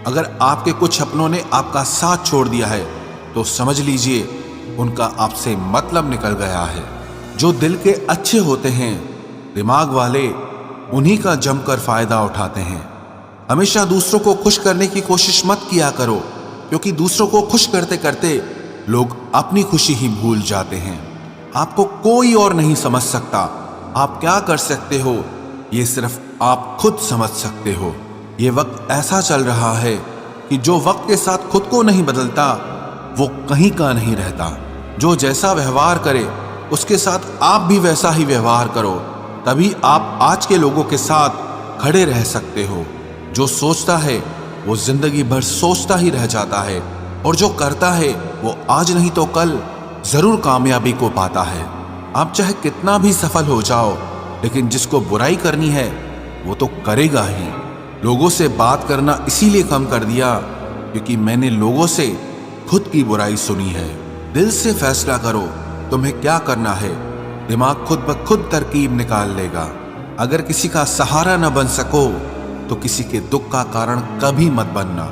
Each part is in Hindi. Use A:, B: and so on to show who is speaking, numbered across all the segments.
A: अगर आपके कुछ अपनों ने आपका साथ छोड़ दिया है तो समझ लीजिए उनका आपसे मतलब निकल गया है। जो दिल के अच्छे होते हैं, दिमाग वाले, उन्हीं का जमकर फायदा उठाते हैं। हमेशा दूसरों को खुश करने की कोशिश मत किया करो, क्योंकि दूसरों को खुश करते करते लोग अपनी खुशी ही भूल जाते हैं। आपको कोई और नहीं समझ सकता। आप क्या कर सकते हो ये सिर्फ आप खुद समझ सकते हो। ये वक्त ऐसा चल रहा है कि जो वक्त के साथ खुद को नहीं बदलता वो कहीं का नहीं रहता। जो जैसा व्यवहार करे उसके साथ आप भी वैसा ही व्यवहार करो, तभी आप आज के लोगों के साथ खड़े रह सकते हो। जो सोचता है वो जिंदगी भर सोचता ही रह जाता है, और जो करता है वो आज नहीं तो कल जरूर कामयाबी को पाता है। आप चाहे कितना भी सफल हो जाओ, लेकिन जिसको बुराई करनी है वो तो करेगा ही। लोगों से बात करना इसीलिए कम कर दिया क्योंकि मैंने लोगों से खुद की बुराई सुनी है। दिल से फैसला करो तुम्हें क्या करना है, दिमाग खुद ब खुद तरकीब निकाल लेगा। अगर किसी का सहारा न बन सको तो किसी के दुख का कारण कभी मत बनना।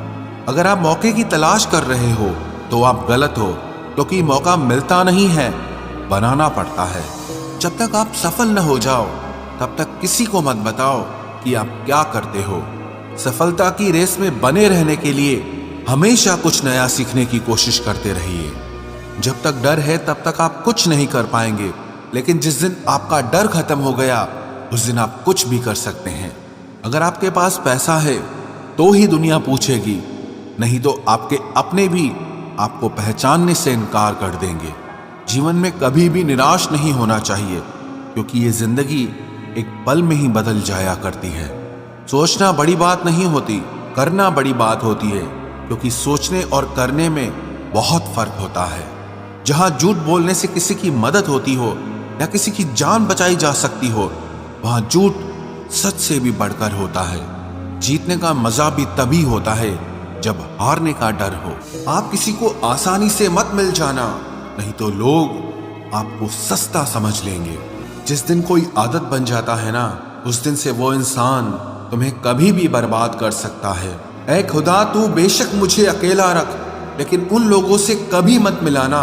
A: अगर आप मौके की तलाश कर रहे हो तो आप गलत हो, क्योंकि मौका मिलता नहीं है, बनाना पड़ता है। जब तक आप सफल न हो जाओ तब तक किसी को मत बताओ कि आप क्या करते हो। सफलता की रेस में बने रहने के लिए हमेशा कुछ नया सीखने की कोशिश करते रहिए। जब तक डर है तब तक आप कुछ नहीं कर पाएंगे, लेकिन जिस दिन आपका डर खत्म हो गया उस दिन आप कुछ भी कर सकते हैं। अगर आपके पास पैसा है तो ही दुनिया पूछेगी, नहीं तो आपके अपने भी आपको पहचानने से इनकार कर देंगे। जीवन में कभी भी निराश नहीं होना चाहिए, क्योंकि ये जिंदगी एक पल में ही बदल जाया करती है। सोचना बड़ी बात नहीं होती, करना बड़ी बात होती है, क्योंकि सोचने और करने में बहुत फर्क होता है। जहां झूठ बोलने से किसी की मदद होती हो या किसी की जान बचाई जा सकती हो, वहां झूठ सच से भी बढ़कर होता है। जीतने का मजा भी तभी होता है जब हारने का डर हो। आप किसी को आसानी से मत मिल जाना, नहीं तो लोग आपको सस्ता समझ लेंगे। जिस दिन कोई आदत बन जाता है ना, उस दिन से वो इंसान तुम्हें कभी भी बर्बाद कर सकता है। ऐ खुदा तू बेशक मुझे अकेला रख, लेकिन उन लोगों से कभी मत मिलाना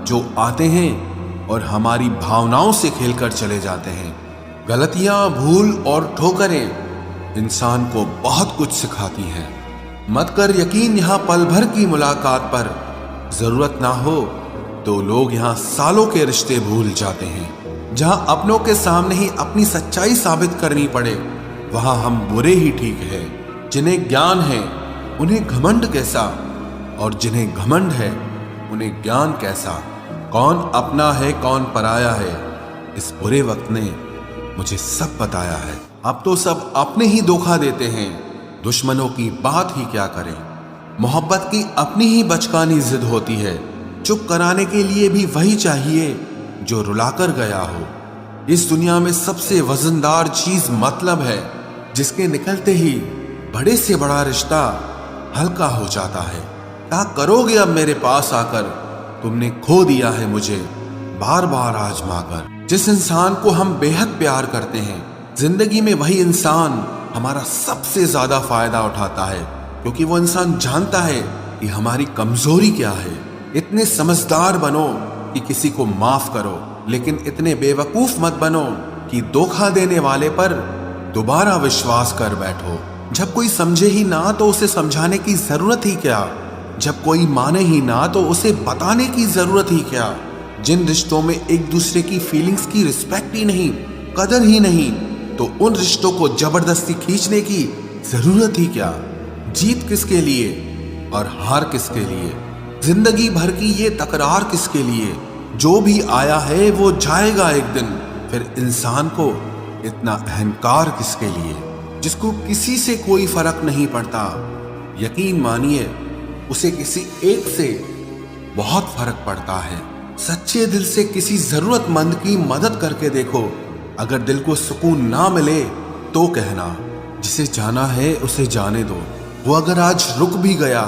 A: जो आते हैं और हमारी भावनाओं से खेलकर चले जाते हैं। गलतियां, भूल और ठोकरें इंसान को बहुत कुछ सिखाती हैं। मत कर यकीन यहाँ पल भर की मुलाकात पर, जरूरत ना हो तो लोग यहाँ सालों के रिश्ते भूल जाते हैं। जहां अपनों के सामने ही अपनी सच्चाई साबित करनी पड़े, वहां हम बुरे ही ठीक है। जिन्हें ज्ञान है उन्हें घमंड कैसा, और जिन्हें घमंड है उन्हें ज्ञान कैसा। कौन अपना है कौन पराया है, इस बुरे वक्त ने मुझे सब बताया है। अब तो सब अपने ही धोखा देते हैं, दुश्मनों की बात ही क्या करें। मोहब्बत की अपनी ही बचकानी जिद होती है, चुप कराने के लिए भी वही चाहिए जो रुलाकर गया हो। इस दुनिया में सबसे वजनदार चीज मतलब है, जिसके निकलते ही बड़े से बड़ा रिश्ता हल्का हो जाता है। क्या करोगे अब मेरे पास आकर, तुमने खो दिया है मुझे बार बार आजमा कर। जिस इंसान को हम बेहद प्यार करते हैं, जिंदगी में वही इंसान हमारा सबसे ज्यादा फायदा उठाता है, क्योंकि वो इंसान जानता है कि हमारी कमजोरी क्या है। इतने समझदार बनो कि किसी को माफ करो, लेकिन इतने बेवकूफ मत बनो कि धोखा देने वाले पर दोबारा विश्वास कर बैठो। जब कोई समझे ही ना तो उसे समझाने की जरूरत ही क्या, जब कोई माने ही ना तो उसे बताने की जरूरत ही क्या। जिन रिश्तों में एक दूसरे की फीलिंग्स की रिस्पेक्ट ही नहीं, कदर ही नहीं, तो उन रिश्तों को जबरदस्ती खींचने की जरूरत ही क्या। जीत किसके लिए और हार किसके लिए, जिंदगी भर की ये तकरार किसके लिए। जो भी आया है वो जाएगा एक दिन, फिर इंसान को इतना अहंकार किसके लिए, जिसको किसी से कोई फर्क नहीं पड़ता। यकीन मानिए उसे किसी एक से बहुत फर्क पड़ता है। सच्चे दिल से किसी जरूरतमंद की मदद करके देखो। अगर दिल को सुकून ना मिले तो कहना, जिसे जाना है उसे जाने दो। वो अगर आज रुक भी गया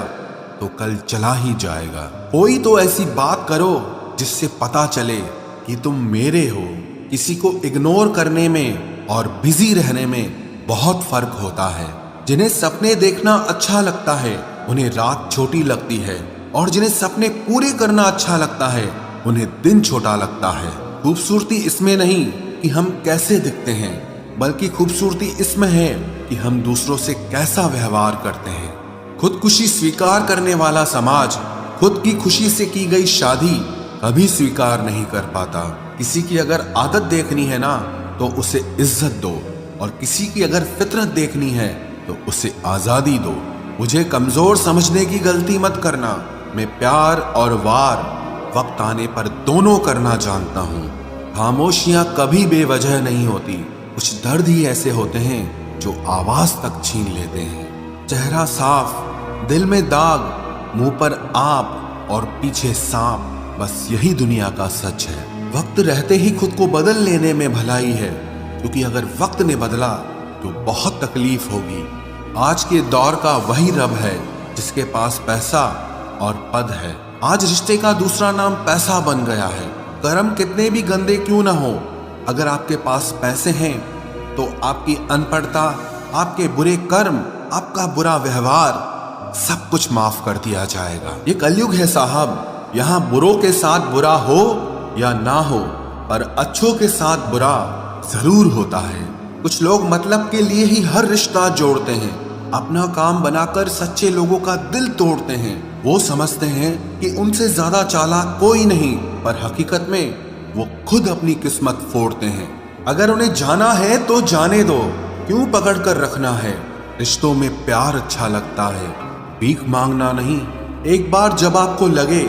A: तो कल चला ही जाएगा। कोई तो ऐसी बात करो जिससे पता चले कि तुम मेरे हो। किसी को इग्नोर करने में और बिजी रहने में बहुत फर्क होता है। जिन्हें सपने देखना अच्छा लगता है उन्हें रात छोटी लगती है, और जिन्हें सपने पूरे करना अच्छा लगता है उन्हें दिन छोटा लगता है। खूबसूरती इसमें नहीं कि हम कैसे दिखते हैं, बल्कि खूबसूरती इसमें है कि हम दूसरों से कैसा व्यवहार करते हैं। खुदकुशी स्वीकार करने वाला समाज खुद की खुशी से की गई शादी कभी स्वीकार नहीं कर पाता। किसी की अगर आदत देखनी है ना तो उसे इज्जत दो, और किसी की अगर फितरत देखनी है तो उसे आजादी दो। मुझे कमजोर समझने की गलती मत करना। मैं प्यार और वार वक्त आने पर दोनों करना जानता हूँ। खामोशियां कभी बेवजह नहीं होती। कुछ दर्द ही ऐसे होते हैं जो आवाज तक छीन लेते हैं। चेहरा साफ, दिल में दाग, मुंह पर आप और पीछे सांप, बस यही दुनिया का सच है। वक्त रहते ही खुद को बदल लेने में भलाई है, क्योंकि अगर वक्त ने बदला तो बहुत तकलीफ होगी। आज के दौर का वही रब है जिसके पास पैसा और पद है। आज रिश्ते का दूसरा नाम पैसा बन गया है। कर्म कितने भी गंदे क्यों ना हो, अगर आपके पास पैसे हैं तो आपकी अनपढ़ता, आपके बुरे कर्म, आपका बुरा व्यवहार सब कुछ माफ कर दिया जाएगा। ये कलयुग है साहब, यहाँ बुरों के साथ बुरा हो या ना हो, पर अच्छों के साथ बुरा जरूर होता है। कुछ लोग मतलब के लिए ही हर रिश्ता जोड़ते हैं, अपना काम बनाकर सच्चे लोगों का दिल तोड़ते हैं। वो समझते हैं कि उनसे ज्यादा चालाक कोई नहीं, पर हकीकत में वो खुद अपनी किस्मत फोड़ते हैं। अगर उन्हें जाना है तो जाने दो, क्यों पकड़ कर रखना है। रिश्तों में प्यार अच्छा लगता है, भीख मांगना नहीं। एक बार जब आपको लगे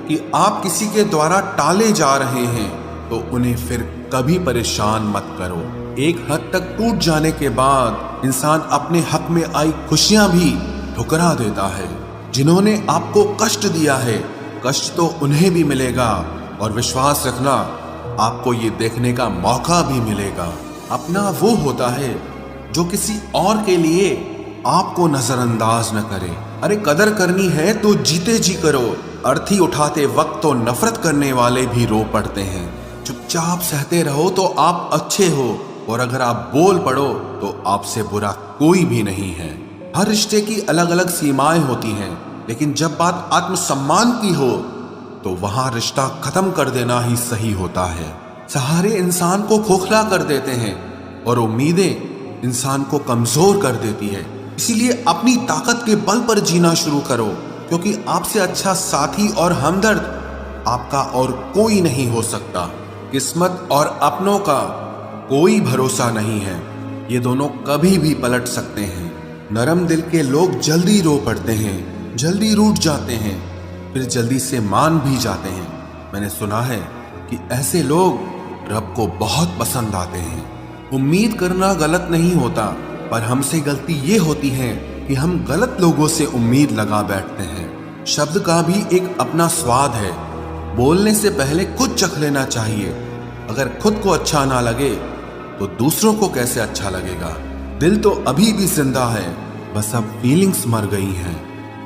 A: कि आप किसी के द्वारा टाले जा रहे हैं तो उन्हें फिर कभी परेशान मत करो। एक हद तक टूट जाने के बाद इंसान अपने हक में आई खुशियां भी ठुकरा देता है। जिन्होंने आपको कष्ट दिया है, कष्ट तो उन्हें भी मिलेगा, और विश्वास रखना आपको ये देखने का मौका भी मिलेगा। अपना वो होता है जो किसी और के लिए आपको नजरअंदाज न करे। अरे कदर करनी है तो जीते जी करो। अर्थी उठाते वक्त तो नफरत करने वाले भी रो पड़ते हैं। चुपचाप सहते रहो तो आप अच्छे हो, और अगर आप बोल पड़ो तो आपसे बुरा कोई भी नहीं है। हर रिश्ते की अलग अलग सीमाएं होती हैं, लेकिन जब बात आत्मसम्मान की हो तो वहां रिश्ता खत्म कर देना ही सही होता है। सहारे इंसान को खोखला कर देते हैं, और उम्मीदें इंसान को कमजोर कर देती है। इसीलिए अपनी ताकत के बल पर जीना शुरू करो, क्योंकि आपसे अच्छा साथी और हमदर्द आपका और कोई नहीं हो सकता। किस्मत और अपनों का कोई भरोसा नहीं है, ये दोनों कभी भी पलट सकते हैं। नरम दिल के लोग जल्दी रो पड़ते हैं, जल्दी रूठ जाते हैं, फिर जल्दी से मान भी जाते हैं। मैंने सुना है कि ऐसे लोग रब को बहुत पसंद आते हैं। उम्मीद करना गलत नहीं होता, पर हमसे गलती ये होती है कि हम गलत लोगों से उम्मीद लगा बैठते हैं। शब्द का भी एक अपना स्वाद है, बोलने से पहले खुद चख लेना चाहिए। अगर खुद को अच्छा ना लगे तो दूसरों को कैसे अच्छा लगेगा। दिल तो अभी भी जिंदा है, बस अब फीलिंग्स मर गई हैं।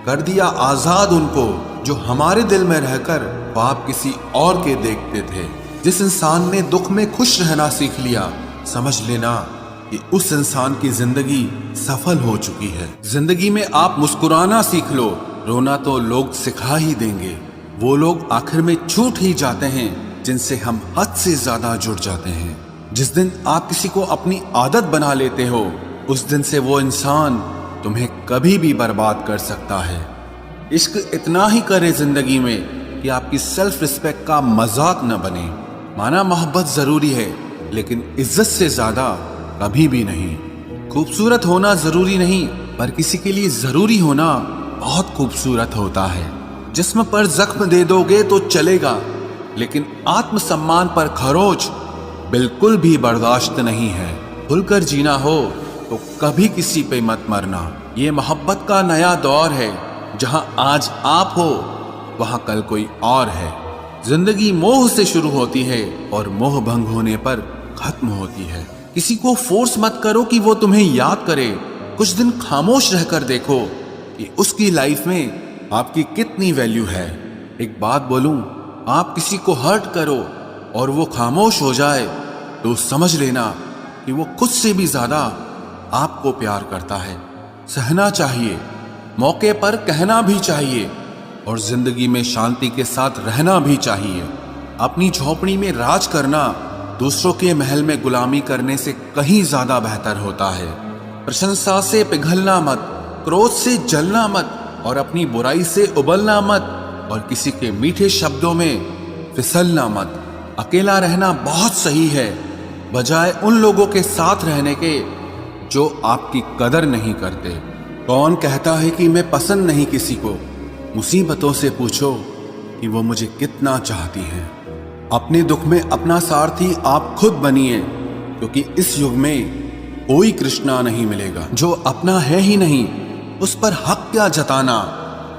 A: कर दिया आजाद उनको जो हमारे दिल में रहकर ख्वाब किसी और के देखते थे। जिस इंसान ने दुख में खुश रहना सीख लिया, समझ लेना कि उस इंसान की जिंदगी सफल हो चुकी है। जिंदगी में आप मुस्कुराना सीख लो, रोना तो लोग सिखा ही देंगे। वो लोग आखिर में छूट ही जाते हैं जिनसे हम हद से ज्यादा जुड़ जाते हैं। जिस दिन आप किसी को अपनी आदत बना लेते हो, उस दिन से वो इंसान तुम्हें कभी भी बर्बाद कर सकता है। इश्क इतना ही करे जिंदगी में कि आपकी सेल्फ रिस्पेक्ट का मजाक न बने। माना मोहब्बत जरूरी है, लेकिन इज्जत से ज्यादा कभी भी नहीं। खूबसूरत होना जरूरी नहीं, पर किसी के लिए जरूरी होना बहुत खूबसूरत होता है। जिस्म पर जख्म दे दोगे तो चलेगा, लेकिन आत्मसम्मान पर खरोच बिल्कुल भी बर्दाश्त नहीं है। खुलकर जीना हो तो कभी किसी पे मत मरना। ये मोहब्बत का नया दौर है, जहां आज आप हो वहां कल कोई और है। जिंदगी मोह से शुरू होती है और मोह भंग होने पर खत्म होती है। किसी को फोर्स मत करो कि वो तुम्हें याद करे। कुछ दिन खामोश रहकर देखो कि उसकी लाइफ में आपकी कितनी वैल्यू है। एक बात बोलूं, आप किसी को हर्ट करो और वो खामोश हो जाए तो समझ लेना कि वो खुद से भी ज्यादा आपको प्यार करता है। सहना चाहिए, मौके पर कहना भी चाहिए और जिंदगी में शांति के साथ रहना भी चाहिए। अपनी झोपड़ी में राज करना दूसरों के महल में गुलामी करने से कहीं ज्यादा बेहतर होता है। प्रशंसा से पिघलना मत, क्रोध से जलना मत और अपनी बुराई से उबलना मत और किसी के मीठे शब्दों में फिसलना मत। अकेला रहना बहुत सही है बजाय उन लोगों के साथ रहने के जो आपकी कदर नहीं करते। कौन कहता है कि मैं पसंद नहीं किसी को? मुसीबतों से पूछो कि वो मुझे कितना चाहती हैं। अपने दुख में अपना सारथी आप खुद बनिए, क्योंकि इस युग में कोई कृष्णा नहीं मिलेगा। जो अपना है ही नहीं उस पर हक क्या जताना,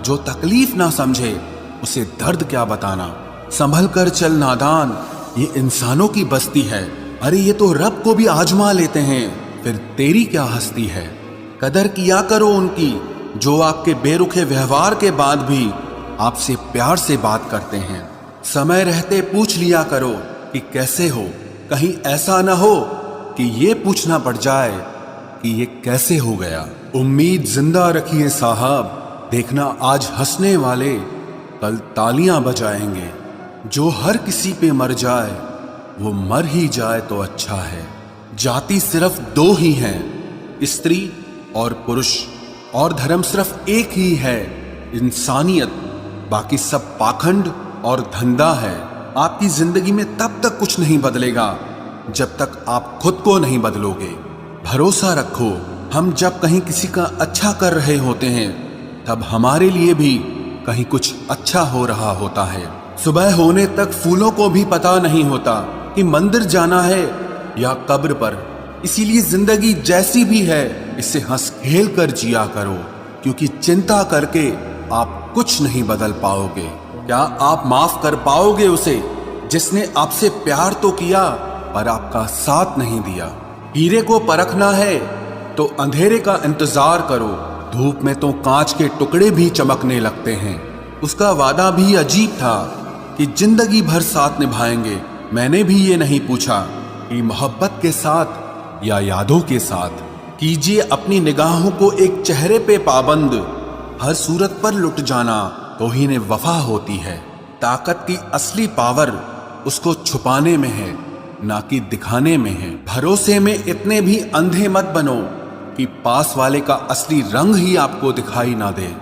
A: जो तकलीफ ना समझे उसे दर्द क्या बताना। संभल कर चल नादान, ये इंसानों की बस्ती है। अरे ये तो रब को भी आजमा लेते हैं, फिर तेरी क्या हस्ती है। कदर किया करो उनकी जो आपके बेरुखे व्यवहार के बाद भी आपसे प्यार से बात करते हैं। समय रहते पूछ लिया करो कि कैसे हो, कहीं ऐसा ना हो कि ये पूछना पड़ जाए कि ये कैसे हो गया। उम्मीद जिंदा रखिए साहब, देखना आज हंसने वाले कल तालियां बजाएंगे। जो हर किसी पे मर जाए वो मर ही जाए तो अच्छा है। जाति सिर्फ दो ही हैं, स्त्री और पुरुष, और धर्म सिर्फ एक ही है, इंसानियत। बाकी सब पाखंड और धंधा है। आपकी जिंदगी में तब तक कुछ नहीं बदलेगा जब तक आप खुद को नहीं बदलोगे। भरोसा रखो, हम जब कहीं किसी का अच्छा कर रहे होते हैं तब हमारे लिए भी कहीं कुछ अच्छा हो रहा होता है। सुबह होने तक फूलों को भी पता नहीं होता कि मंदिर जाना है या कब्र पर। इसीलिए जिंदगी जैसी भी है इसे हंस खेल कर जिया करो, क्योंकि चिंता करके आप कुछ नहीं बदल पाओगे। क्या आप माफ कर पाओगे उसे जिसने आपसे प्यार तो किया पर आपका साथ नहीं दिया? हीरे को परखना है तो अंधेरे का इंतजार करो, धूप में तो कांच के टुकड़े भी चमकने लगते हैं। उसका वादा भी अजीब था कि जिंदगी भर साथ निभाएंगे। मैंने भी ये नहीं पूछा कि मोहब्बत के साथ या यादों के साथ। कीजिए अपनी निगाहों को एक चेहरे पे पाबंद, हर सूरत पर लुट जाना तौहीन वफा होती है। ताकत की असली पावर उसको छुपाने में है, ना कि दिखाने में है। भरोसे में इतने भी अंधे मत बनो कि पास वाले का असली रंग ही आपको दिखाई ना दे।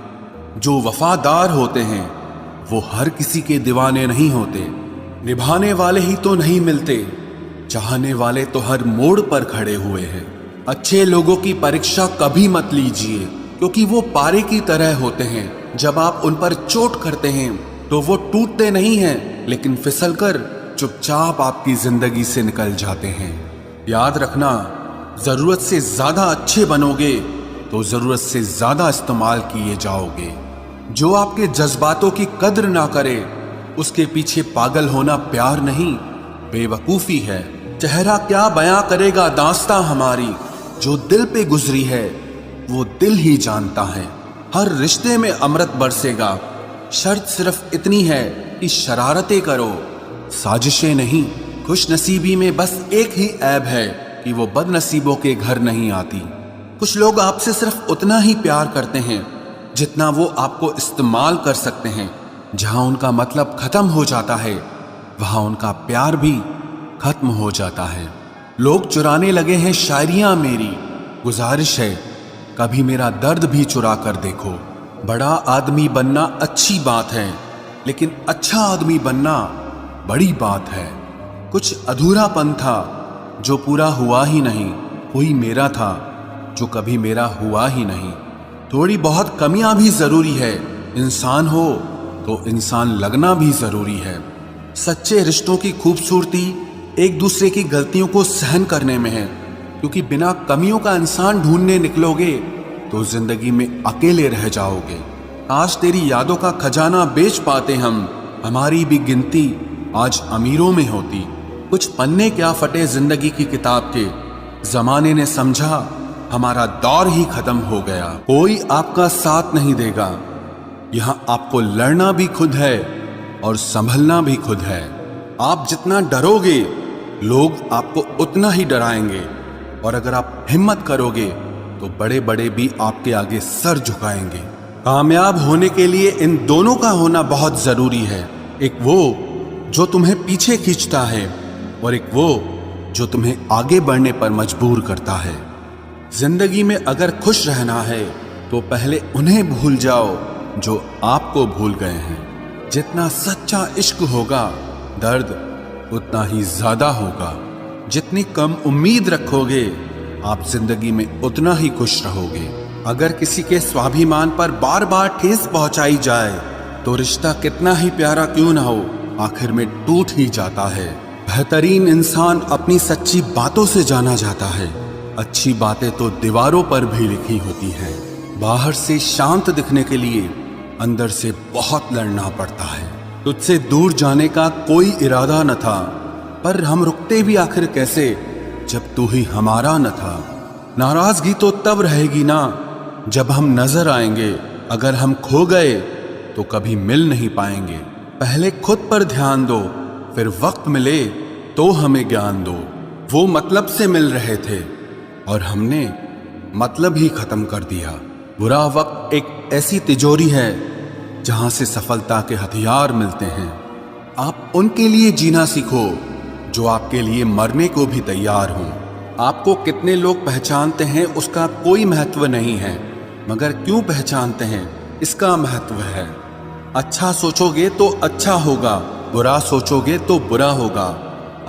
A: जो वफादार होते हैं वो हर किसी के दीवाने नहीं होते। निभाने वाले ही तो नहीं मिलते, चाहने वाले तो हर मोड़ पर खड़े हुए हैं। अच्छे लोगों की परीक्षा कभी मत लीजिए, क्योंकि वो पारे की तरह होते हैं। जब आप उन पर चोट करते हैं तो वो टूटते नहीं हैं, लेकिन फिसलकर चुपचाप आपकी जिंदगी से निकल जाते हैं। याद रखना, जरूरत से ज्यादा अच्छे बनोगे तो जरूरत से ज्यादा इस्तेमाल किए जाओगे। जो आपके जज्बातों की कद्र ना करे उसके पीछे पागल होना प्यार नहीं, बेवकूफी है। चेहरा क्या बयां करेगा दास्तां हमारी, जो दिल पे गुजरी है वो दिल ही जानता है। हर रिश्ते में अमृत बरसेगा, शर्त सिर्फ इतनी है कि शरारतें करो, साजिशें नहीं। खुश नसीबी में बस एक ही ऐब है कि वो बदनसीबों के घर नहीं आती। कुछ लोग आपसे सिर्फ उतना ही प्यार करते हैं जितना वो आपको इस्तेमाल कर सकते हैं। जहां उनका मतलब खत्म हो जाता है वहां उनका प्यार भी खत्म हो जाता है। लोग चुराने लगे हैं शायरियां मेरी, गुजारिश है कभी मेरा दर्द भी चुरा कर देखो। बड़ा आदमी बनना अच्छी बात है, लेकिन अच्छा आदमी बनना बड़ी बात है। कुछ अधूरापन था जो पूरा हुआ ही नहीं, कोई मेरा था जो कभी मेरा हुआ ही नहीं। थोड़ी बहुत कमियां भी जरूरी है, इंसान हो तो इंसान लगना भी जरूरी है। सच्चे रिश्तों की खूबसूरती एक दूसरे की गलतियों को सहन करने में है, क्योंकि बिना कमियों का इंसान ढूंढने निकलोगे तो जिंदगी में अकेले रह जाओगे। आज तेरी यादों का खजाना बेच पाते हम, हमारी भी गिनती आज अमीरों में होती। कुछ पन्ने क्या फटे जिंदगी की किताब के, जमाने ने समझा हमारा दौर ही खत्म हो गया। कोई आपका साथ नहीं देगा, यहाँ आपको लड़ना भी खुद है और संभलना भी खुद है। आप जितना डरोगे लोग आपको उतना ही डराएंगे, और अगर आप हिम्मत करोगे तो बड़े बड़े भी आपके आगे सर झुकाएंगे। कामयाब होने के लिए इन दोनों का होना बहुत जरूरी है। एक वो जो तुम्हें पीछे खींचता है और एक वो जो तुम्हें आगे बढ़ने पर मजबूर करता है। जिंदगी में अगर खुश रहना है तो पहले उन्हें भूल जाओ जो आपको भूल गए हैं। जितना सच्चा इश्क होगा दर्द उतना ही ज्यादा होगा। जितनी कम उम्मीद रखोगे आप जिंदगी में उतना ही खुश रहोगे। अगर किसी के स्वाभिमान पर बार बार ठेस पहुंचाई जाए तो रिश्ता कितना ही प्यारा क्यों ना हो आखिर में टूट ही जाता है। बेहतरीन इंसान अपनी सच्ची बातों से जाना जाता है। अच्छी बातें तो दीवारों पर भी लिखी होती हैं। बाहर से शांत दिखने के लिए अंदर से बहुत लड़ना पड़ता है। तुझसे दूर जाने का कोई इरादा न था, पर हम रुकते भी आखिर कैसे जब तू ही हमारा न था। नाराजगी तो तब रहेगी ना जब हम नजर आएंगे। अगर हम खो गए तो कभी मिल नहीं पाएंगे। पहले खुद पर ध्यान दो, फिर वक्त मिले तो हमें ज्ञान दो। वो मतलब से मिल रहे थे और हमने मतलब ही खत्म कर दिया। बुरा वक्त एक ऐसी तिजोरी है जहां से सफलता के हथियार मिलते हैं। आप उनके लिए जीना सीखो जो आपके लिए मरने को भी तैयार हों। आपको कितने लोग पहचानते हैं उसका कोई महत्व नहीं है, मगर क्यों पहचानते हैं इसका महत्व है। अच्छा सोचोगे तो अच्छा होगा, बुरा सोचोगे तो बुरा होगा।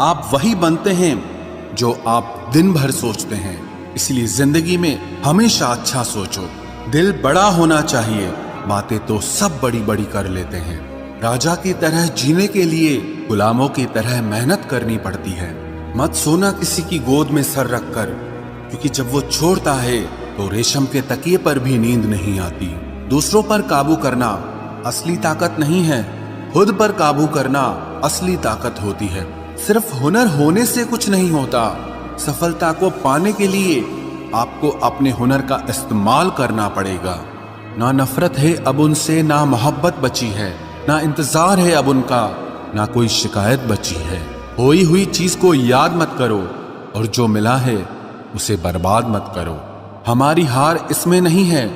A: आप वही बनते हैं जो आप दिन भर सोचते हैं। इसलिए जिंदगी में हमेशा अच्छा सोचो। दिल बड़ा होना चाहिए, बातें तो सब बड़ी बड़ी कर लेते हैं। राजा की तरह जीने के लिए गुलामों की तरह मेहनत करनी पड़ती है। मत सोना किसी की गोद में सर रखकर, क्योंकि जब वो छोड़ता है तो रेशम के तकिए पर भी नींद नहीं आती। दूसरों पर काबू करना असली ताकत नहीं है, खुद पर काबू करना असली ताकत होती है। सिर्फ हुनर होने से कुछ नहीं होता। सफलता को पाने के लिए आपको अपने हुनर का इस्तेमाल करना पड़ेगा। ना नफरत है अब उनसे, ना मोहब्बत बची है, ना इंतजार है अब उनका, ना कोई शिकायत बची है। खोई हुई चीज को याद मत करो और जो मिला है उसे बर्बाद मत करो। हमारी हार इसमें नहीं है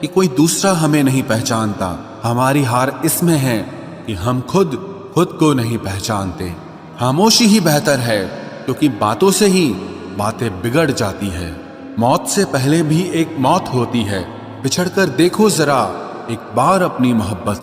A: कि कोई दूसरा हमें नहीं पहचानता। हमारी हार इसमें है कि हम खुद को नहीं पहचानते। खामोशी ही बेहतर है, क्योंकि बातों से ही बातें बिगड़ जाती है। मौत से पहले भी एक मौत होती है। बिछड़कर देखो जरा एक बार अपनी मोहब्बत।